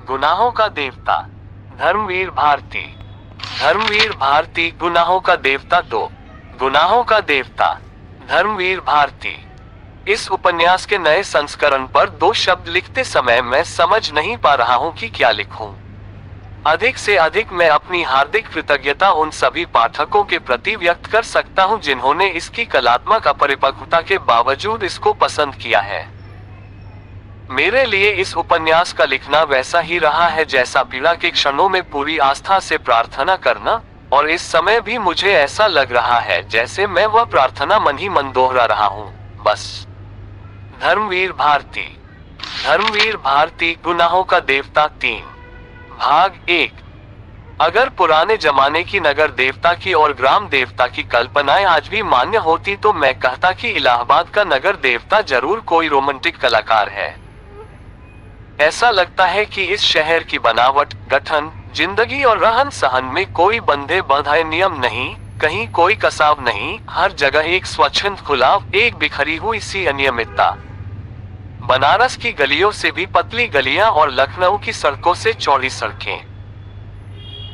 गुनाहों का देवता धर्मवीर भारती। धर्मवीर भारती गुनाहों का देवता दो। गुनाहों का देवता धर्मवीर भारती। इस उपन्यास के नए संस्करण पर दो शब्द लिखते समय मैं समझ नहीं पा रहा हूं कि क्या लिखूं। अधिक से अधिक मैं अपनी हार्दिक कृतज्ञता उन सभी पाठकों के प्रति व्यक्त कर सकता हूं जिन्होंने इसकी कलात्मक अपरिपक्वता के बावजूद इसको पसंद किया है। मेरे लिए इस उपन्यास का लिखना वैसा ही रहा है जैसा पीड़ा के क्षणों में पूरी आस्था से प्रार्थना करना, और इस समय भी मुझे ऐसा लग रहा है जैसे मैं वह प्रार्थना मन ही मन दोहरा रहा हूं, बस। धर्मवीर भारती। धर्मवीर भारती गुनाहों का देवता 3 भाग 1। अगर पुराने जमाने की नगर देवता की और ग्राम देवता की कल्पनाएं आज भी मान्य होती तो मैं कहता कि इलाहाबाद का नगर देवता जरूर कोई रोमांटिक कलाकार है। ऐसा लगता है कि इस शहर की बनावट, गठन, जिंदगी और रहन सहन में कोई बंधे बंधाए नियम नहीं, कहीं कोई कसाव नहीं, हर जगह एक स्वच्छंद खुलाव, एक बिखरी हुई सी अनियमितता। बनारस की गलियों से भी पतली गलियां और लखनऊ की सड़कों से चौड़ी सड़कें।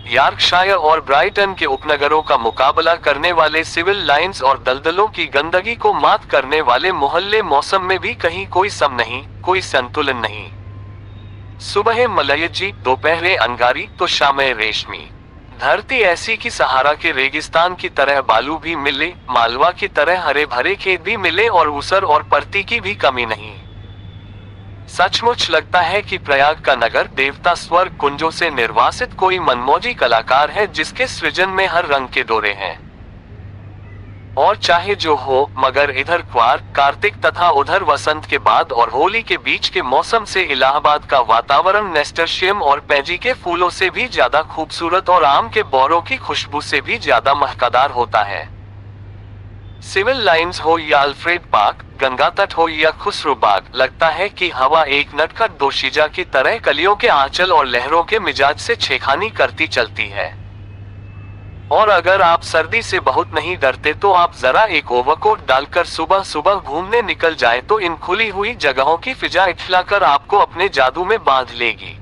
यॉर्कशायर और ब्राइटन के उपनगरों का मुकाबला करने वाले सिविल लाइंस और दलदलों की गंदगी को मात करने वाले मोहल्ले, मौसम में भी कहीं कोई सम नहीं, कोई संतुलन नहीं। सुबह मलयजी, दोपहरे अंगारी तो शामें रेशमी। धरती ऐसी कि सहारा के रेगिस्तान की तरह बालू भी मिले, मालवा की तरह हरे भरे खेत भी मिले और ऊसर और परती की भी कमी नहीं। सचमुच लगता है कि प्रयाग का नगर देवता स्वर्ग कुंजों से निर्वासित कोई मनमौजी कलाकार है जिसके सृजन में हर रंग के डोरे हैं। और चाहे जो हो, मगर इधर क्वार, कार्तिक तथा उधर वसंत के बाद और होली के बीच के मौसम से इलाहाबाद का वातावरण नेस्टरशियम और पैजी के फूलों से भी ज्यादा खूबसूरत और आम के बौरों की खुशबू से भी ज्यादा महकदार होता है। सिविल लाइंस हो या अल्फ्रेड पार्क, गंगा तट हो या खुसरो बाग, लगता है कि हवा एक नटखट दोशीजा की तरह कलियों के आंचल और लहरों के मिजाज से छेड़खानी करती चलती है। और अगर आप सर्दी से बहुत नहीं डरते तो आप जरा एक ओवरकोट डालकर सुबह सुबह घूमने निकल जाए तो इन खुली हुई जगहों की फिजा इठलाकर आपको अपने जादू में बांध लेगी।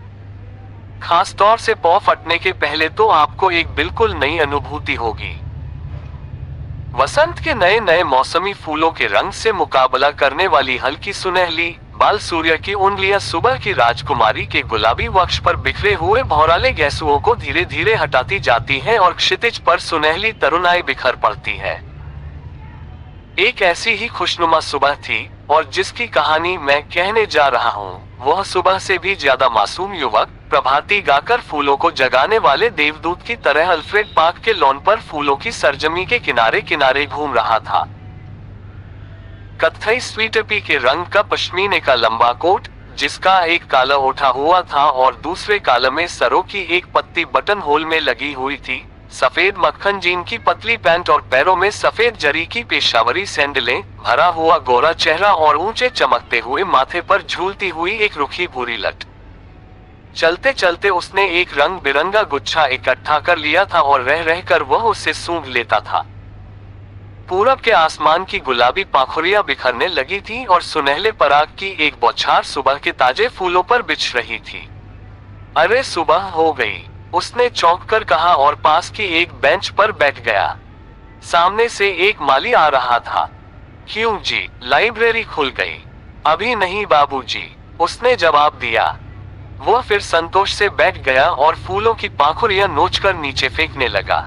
खास तौर से पौ फटने के पहले तो आपको एक बिल्कुल नई अनुभूति होगी। वसंत के नए नए मौसमी फूलों के रंग से मुकाबला करने वाली हल्की सुनहली बाल सूर्य की उंगलियां सुबह की राजकुमारी के गुलाबी वक्ष पर बिखरे हुए भौराले गैसुओं को धीरे धीरे हटाती जाती हैं और क्षितिज पर सुनहली तरुणाई बिखर पड़ती है। एक ऐसी ही खुशनुमा सुबह थी, और जिसकी कहानी मैं कहने जा रहा हूँ वह सुबह से भी ज्यादा मासूम युवक प्रभाती गाकर फूलों को जगाने वाले देवदूत की तरह अल्फ्रेड पार्क के लॉन पर फूलों की सरजमी के किनारे किनारे घूम रहा था। कत्थई स्वीटपी के रंग का पश्मीने का लंबा कोट, जिसका एक काला उठा हुआ था और दूसरे काला में सरों की एक पत्ती बटन होल में लगी हुई थी, सफेद मक्खन जीन की पतली पैंट और पैरों में सफेद जरी की पेशावरी सैंडलें, भरा हुआ गोरा चेहरा और ऊंचे चमकते हुए माथे पर झूलती हुई एक रुखी भूरी लट। चलते चलते उसने एक रंग बिरंगा गुच्छा इकट्ठा कर लिया था और रह रहकर वह उसे सूंघ लेता था। पूरब के आसमान की गुलाबी पाखुरियां बिखरने लगी थी और सुनहले पराग की एक बौछार सुबह के ताजे फूलों पर बिछ रही थी। अरे सुबह हो गई, उसने चौंक कर कहा और पास की एक बेंच पर बैठ गया। सामने से एक माली आ रहा था। क्यों जी, लाइब्रेरी खुल गई? अभी नहीं बाबूजी, उसने जवाब दिया। वह फिर संतोष से बैठ गया और फूलों की पाखुरियां नोचकर नीचे फेंकने लगा।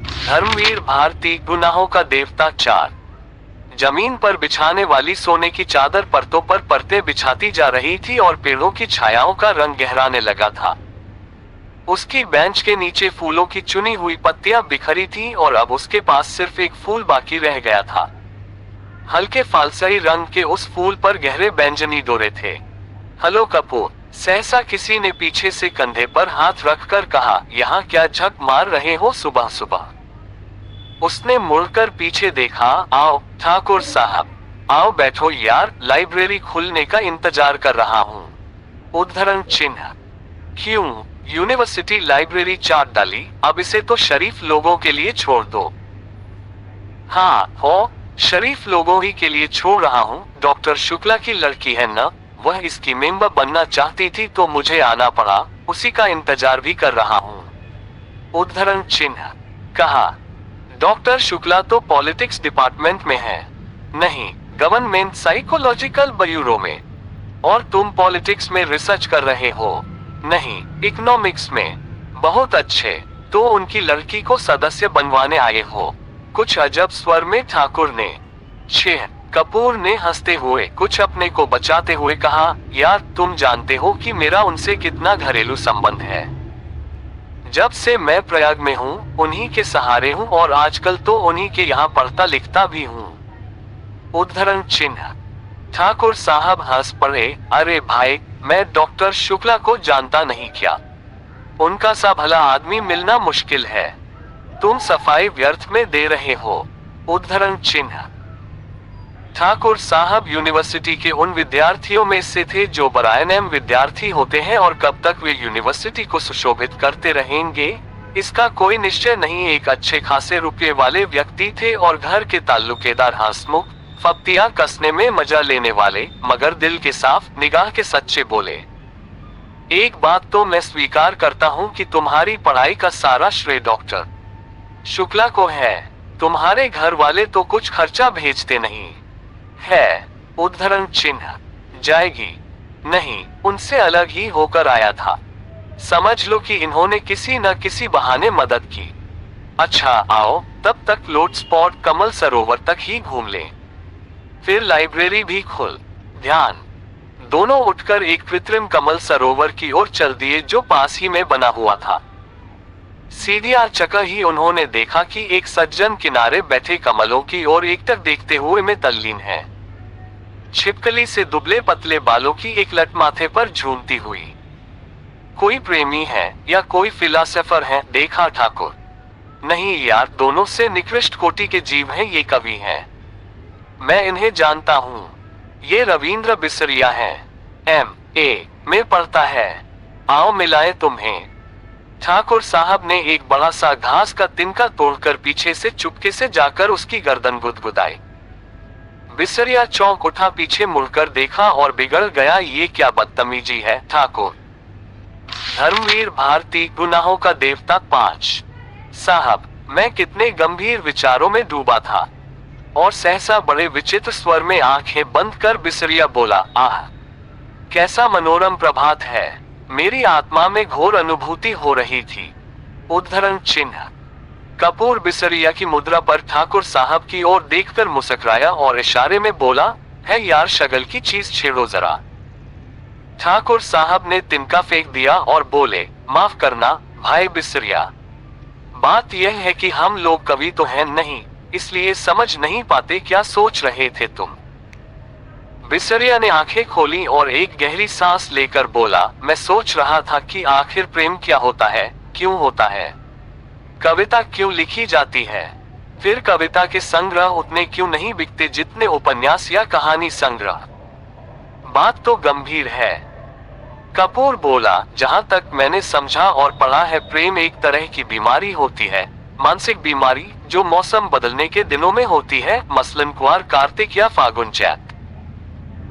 धर्मवीर भारती गुनाहों का देवता 4। जमीन पर बिछाने वाली सोने की चादर परतों पर परतें बिछाती जा रही थी और पेड़ों की छायाओं का रंग गहराने लगा था। उसकी बेंच के नीचे फूलों की चुनी हुई पत्तियां बिखरी थीं और अब उसके पास सिर्फ एक फूल बाकी रह गया था। हल्के फालसाई रंग के उस फूल पर गहरे बैंजनी डोरे थे। हेलो कपूर, सहसा किसी ने पीछे से कंधे पर हाथ रखकर कहा, यहाँ क्या झक मार रहे हो सुबह सुबह? उसने मुड़कर पीछे देखा। आओ ठाकुर साहब, आओ बैठो यार, लाइब्रेरी खुलने का इंतजार कर रहा हूँ। उद्धरण चिन्ह। क्यों, यूनिवर्सिटी लाइब्रेरी चाट डाली, अब इसे तो शरीफ लोगों के लिए छोड़ दो। हाँ हो, शरीफ लोगों ही के लिए छोड़ रहा हूँ। डॉक्टर शुक्ला की लड़की है न, वह इसकी मेंबर बनना चाहती थी तो मुझे आना पड़ा, उसी का इंतजार भी कर रहा हूँ। उद्धरण चिन्ह। कहा, डॉक्टर शुक्ला तो पॉलिटिक्स डिपार्टमेंट में है। नहीं, गवर्नमेंट साइकोलॉजिकल ब्यूरो में। और तुम पॉलिटिक्स में रिसर्च कर रहे हो? नहीं, इकोनॉमिक्स में। बहुत अच्छे, तो उनकी लड़की को सदस्य बनवाने आए हो? कुछ अजब स्वर में ठाकुर ने। छह, कपूर ने हंसते हुए कुछ अपने को बचाते हुए कहा, यार तुम जानते हो कि मेरा उनसे कितना घरेलू संबंध है। जब से मैं प्रयाग में हूँ उन्हीं के सहारे हूँ और आजकल तो उन्हीं के यहाँ पढ़ता लिखता भी हूँ। उद्धरण चिन्ह। ठाकुर साहब हंस पड़े, अरे भाई, मैं डॉक्टर शुक्ला को जानता नहीं क्या? उनका सा भला आदमी मिलना मुश्किल है। तुम सफाई व्यर्थ में दे रहे हो। उद्धरण चिन्ह। ठाकुर साहब यूनिवर्सिटी के उन विद्यार्थियों में से थे जो बरायनएम विद्यार्थी होते हैं और कब तक वे यूनिवर्सिटी को सुशोभित करते रहेंगे इसका कोई निश्चय नहीं। एक अच्छे खासे रुपये वाले व्यक्ति थे और घर के ताल्लुकेदार हंसमुख, फप्तियां कसने में मजा लेने वाले, मगर दिल के साफ, निगाह के सच्चे बोले। एक बात तो मैं स्वीकार करता हूं कि तुम्हारी पढ़ाई का सारा श्रेय डॉक्टर शुक्ला को है। तुम्हारे घर वाले तो कुछ खर्चा भेजते नहीं है। उद्धरण चिन्ह। जाएगी? नहीं, उनसे अलग ही होकर आया था। समझ लो कि इन्होंने किसी न किसी बहाने मदद की। अच्छा आओ, तब तक लोट स्पॉट कमल सरोवर तक ही घूम लें, फिर लाइब्रेरी भी खुल। ध्यान। दोनों उठकर एक कृत्रिम कमल सरोवर की ओर चल दिए जो पास ही में बना हुआ था। सीढ़ियां चकर ही उन्होंने देखा कि एक सज्जन किनारे बैठे कमलों की ओर एकटक देखते हुए में तल्लीन है। छिपकली से दुबले पतले बालों की एक लट माथे पर झूमती हुई। कोई प्रेमी है या कोई फिलोसोफर है, देखा ठाकुर। नहीं यार, दोनों से निकृष्ट कोटि के जीव हैं, ये कवि हैं। मैं इन्हें जानता हूँ। ये रविंद्र बिसरिया हैं। MA में पढ़ता है। आओ मिलाए तुम्हें। ठाकुर साहब ने एक बड़ा सा घास का तिनका तोड़कर पीछे से चुपके से जाकर उसकी गर्दन गुदगुदाई। बिसरिया चौंक उठा, पीछे मुड़कर देखा और बिगड़ गया, ये क्या बदतमीजी है ठाकुर। धर्मवीर भारती, गुनाहों का देवता 5। साहब, मैं कितने गंभीर विचारों में डूबा था और सहसा बड़े विचित्र स्वर में आंखें बंद कर बिसरिया बोला, आह कैसा मनोरम प्रभात है। मेरी आत्मा में घोर अनुभूति हो रही थी। उद्धरण चिन्ह। कपूर बिसरिया की मुद्रा पर ठाकुर साहब की ओर देखकर मुस्कुराया और इशारे में बोला, है यार, शगल की चीज छेड़ो जरा। ठाकुर साहब ने तिनका फेंक दिया और बोले, माफ करना भाई बिसरिया, बात यह है कि हम लोग कवि तो हैं नहीं, इसलिए समझ नहीं पाते क्या सोच रहे थे तुम। बिसरिया ने आंखें खोली और एक गहरी सांस लेकर बोला, मैं सोच रहा था कि आखिर प्रेम क्या होता है, क्यों होता है, कविता क्यों लिखी जाती है, फिर कविता के संग्रह उतने क्यों नहीं बिकते जितने उपन्यास या कहानी संग्रह। बात तो गंभीर है। कपूर बोला, जहां तक मैंने समझा और पढ़ा है, प्रेम एक तरह की बीमारी होती है, मानसिक बीमारी, जो मौसम बदलने के दिनों में होती है, मसलन कुआर, कार्तिक या फागुन चैत।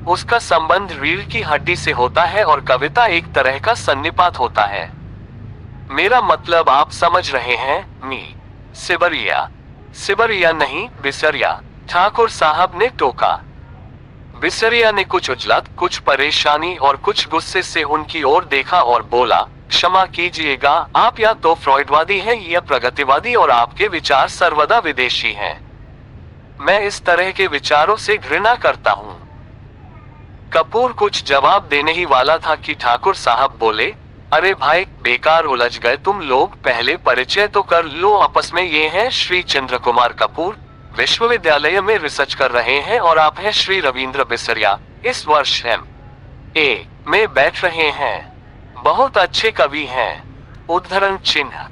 उसका संबंध रीढ़ की हड्डी से होता है और कविता एक तरह का सन्निपात होता है। मेरा मतलब आप समझ रहे हैं। सिबरिया। सिबरिया नहीं, बिसरिया, ठाकुर साहब ने टोका। बिसरिया ने कुछ उजलत, कुछ परेशानी और कुछ गुस्से से उनकी ओर देखा और बोला, क्षमा कीजिएगा, आप या तो फ्रॉइडवादी हैं या प्रगतिवादी और आपके विचार सर्वदा विदेशी हैं। मैं इस तरह के विचारों से घृणा करता हूं। कपूर कुछ जवाब देने ही वाला था कि ठाकुर साहब बोले, अरे भाई, बेकार उलझ गए तुम लोग, पहले परिचय तो कर लो आपस में। ये हैं श्री चंद्र कुमार कपूर, विश्वविद्यालय में रिसर्च कर रहे हैं, और आप हैं श्री रविंद्र बिसरिया, इस वर्ष MA में बैठ रहे हैं। बहुत अच्छे कवि हैं। उद्धरण चिन्ह।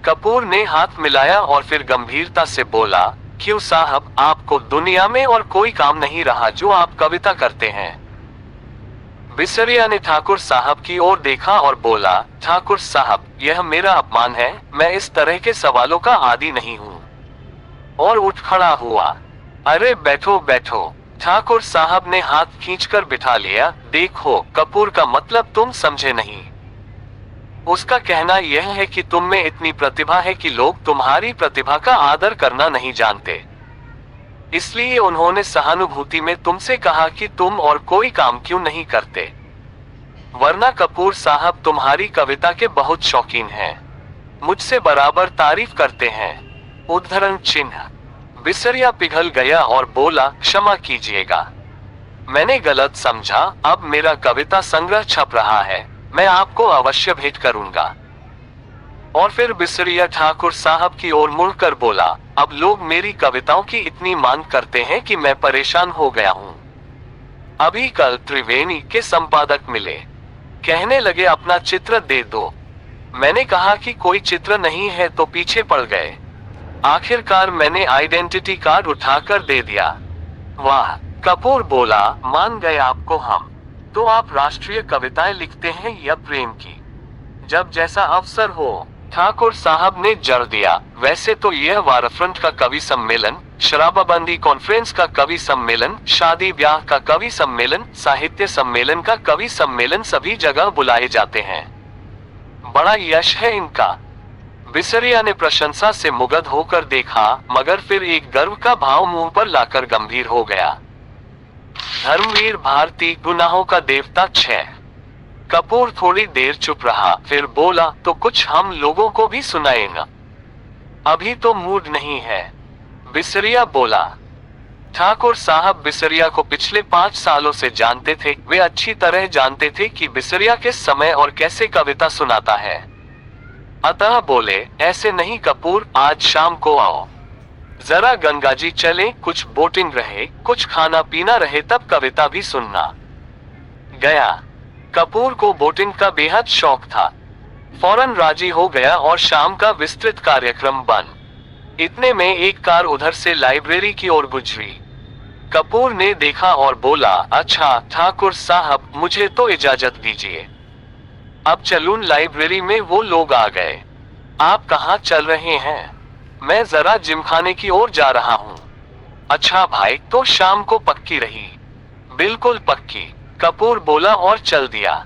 कपूर ने हाथ मिलाया और फिर गंभीरता से बोला, क्यों साहब, आपको दुनिया में और कोई काम नहीं रहा जो आप कविता करते हैं। बिसरिया ने ठाकुर साहब की ओर देखा और बोला, ठाकुर साहब, यह मेरा अपमान है, मैं इस तरह के सवालों का आदी नहीं हूँ। और उठ खड़ा हुआ। अरे बैठो बैठो, ठाकुर साहब ने हाथ खींचकर बिठा लिया। देखो कपूर का मतलब तुम समझे नहीं। उसका कहना यह है कि तुम में इतनी प्रतिभा है कि लोग तुम्हारी प्रतिभा का आदर करना नहीं जानते। इसलिए उन्होंने सहानुभूति में तुमसे कहा कि तुम और कोई काम क्यों नहीं करते। वरना कपूर साहब तुम्हारी कविता के बहुत शौकीन हैं। मुझसे बराबर तारीफ करते हैं। उद्धरण चिन्ह। बिसरिया पिघल गया और बोला, क्षमा कीजिएगा, मैंने गलत समझा। अब मेरा कविता संग्रह छप रहा है, मैं आपको अवश्य भेंट करूंगा। और फिर बिसरिया ठाकुर साहब की ओर मुड़कर बोला, अब लोग मेरी कविताओं की इतनी मांग करते हैं कि मैं परेशान हो गया हूं। अभी कल त्रिवेणी के संपादक मिले, कहने लगे अपना चित्र दे दो। मैंने कहा कि कोई चित्र नहीं है तो पीछे पड़ गए। आखिरकार मैंने आइडेंटिटी कार्ड उठाकर दे दिया। वाह, कपूर बोला, मान गए आपको हम। तो आप राष्ट्रीय कविताएं लिखते हैं या प्रेम की? जब जैसा अवसर हो। ठाकुर साहब ने जड़ दिया, वैसे तो यह वारफ्रंट का कवि सम्मेलन, शराबबंदी कॉन्फ्रेंस का कवि सम्मेलन, शादी ब्याह का कवि सम्मेलन, साहित्य सम्मेलन का कवि सम्मेलन सभी जगह बुलाए जाते हैं। बड़ा यश है इनका। बिसरिया ने प्रशंसा से मुग्ध होकर देखा, मगर फिर एक गर्व का भाव मुंह पर लाकर गंभीर हो गया। धर्मवीर भारती, गुनाहों का देवता 6। कपूर थोड़ी देर चुप रहा, फिर बोला, तो कुछ हम लोगों को भी सुनाए ना। अभी तो मूड नहीं है, बिसरिया बोला। ठाकुर साहब बिसरिया को पिछले 5 सालों से जानते थे। वे अच्छी तरह जानते थे कि बिसरिया किस समय और कैसे कविता सुनाता है। अतः बोले, ऐसे नहीं कपूर, आज शाम को आओ, जरा गंगाजी चले, कुछ बोटिंग रहे, कुछ खाना पीना रहे, तब कविता भी सुनना। गया। कपूर को बोटिंग का बेहद शौक था। फौरन राजी हो गया और शाम का विस्तृत कार्यक्रम बन। इतने में एक कार उधर से लाइब्रेरी की ओर गुजरी। कपूर ने देखा और बोला, अच्छा ठाकुर साहब, मुझे तो इजाजत दीजिए, अब चलूं लाइब्रेरी में। वो लोग आ गए। आप कहाँ चल रहे हैं? मैं जरा जिमखाने की ओर जा रहा हूँ। अच्छा भाई, तो शाम को पक्की रही? बिल्कुल पक्की, कपूर बोला और चल दिया।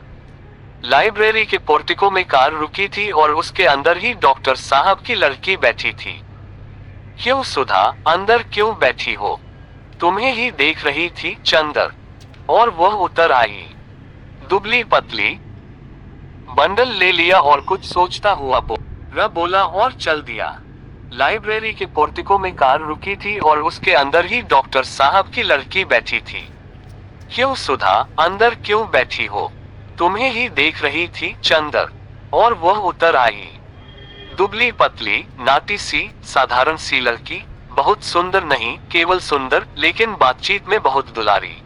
लाइब्रेरी के पोर्टिको में कार रुकी थी और उसके अंदर ही डॉक्टर साहब की लड़की बैठी थी। क्यों सुधा, अंदर क्यों बैठी हो? तुम्हें ही देख रही थी चंदर। और वह उतर आई, दुबली पतली। बंडल ले लिया और कुछ सोचता हुआ बोला और चल दिया। लाइब्रेरी के पोर्टिको में कार रुकी थी और उसके अंदर ही डॉक्टर साहब की लड़की बैठी थी। क्यों सुधा, अंदर क्यों बैठी हो? तुम्हें ही देख रही थी चंदर। और वह उतर आई, दुबली पतली, नाटी सी, साधारण सी लड़की, बहुत सुंदर नहीं, केवल सुंदर, लेकिन बातचीत में बहुत दुलारी।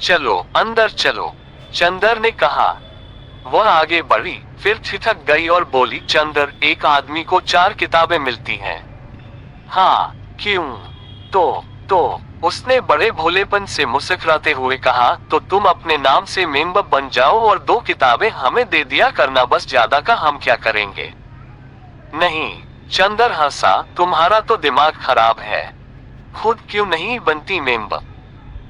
चलो अंदर चलो, चंदर ने कहा। वह आगे बढ़ी, फिर ठिठक गई और बोली, चंदर, एक आदमी को 4 किताबें मिलती हैं। हाँ, क्यों? तो उसने बड़े भोलेपन से मुस्कुराते हुए कहा, तो तुम अपने नाम से मेंबर बन जाओ और 2 किताबें हमें दे दिया करना, बस, ज्यादा का हम क्या करेंगे। नहीं, चंदर हंसा, तुम्हारा तो दिमाग खराब है। खुद क्यों नहीं बनती मेंबर?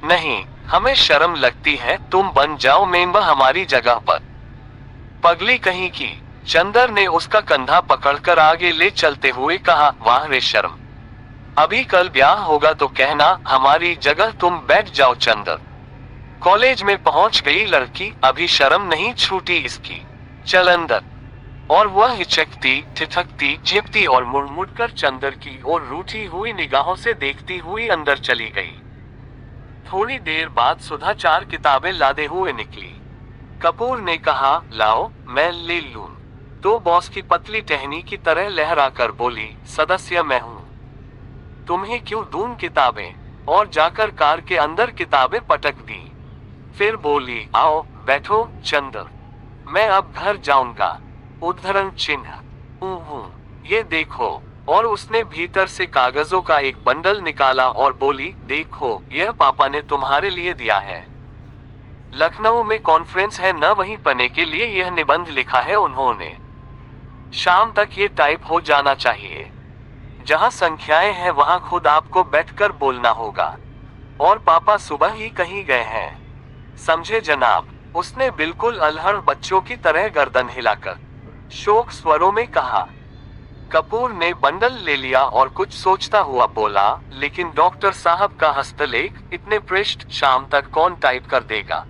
नहीं, हमें शर्म लगती है, तुम बन जाओ मेंबर हमारी जगह पर। पगली कहीं की। चंदर ने उसका कंधा पकड़कर आगे ले चलते हुए कहा, वाह रे शर्म, अभी कल ब्याह होगा तो कहना हमारी जगह तुम बैठ जाओ। चंदर कॉलेज में पहुंच गई लड़की, अभी शर्म नहीं छूटी इसकी, चल अंदर। और वह हिचकती, ठिठकती, झिपती और मुड़-मुड़कर चंदर की ओर रूठी हुई निगाहों से देखती हुई अंदर चली गई। थोड़ी देर बाद सुधा 4 किताबें लादे हुए निकली। कपूर ने कहा, लाओ मैं ले लूं। तो बॉस की पतली टहनी की तरह लहराकर बोली, सदस्य मैं हूं, तुम्हें क्यों दूं किताबें? और जाकर कार के अंदर किताबें पटक दी। फिर बोली, आओ बैठो चंदर, मैं अब घर जाऊंगा। उद्धरण चिन्ह। ये देखो। और उसने भीतर से कागजों का एक बंडल निकाला और बोली, देखो, यह पापा ने तुम्हारे लिए दिया है। लखनऊ में कॉन्फ्रेंस है न, वहीं पढ़ने के लिए यह निबंध लिखा है उन्होंने। शाम तक ये टाइप हो जाना चाहिए। जहां संख्याएं हैं वहां खुद आपको बैठकर बोलना होगा। और पापा सुबह ही कहीं गए हैं। समझे जनाब, उसने बिल्कुल अल्हड़ बच्चों की तरह गर्दन हिलाकर शोक स्वरों में कहा। कपूर ने बंडल ले लिया और कुछ सोचता हुआ बोला, लेकिन डॉक्टर साहब का हस्तलेख इतने पृष्ठ शाम तक कौन टाइप कर देगा।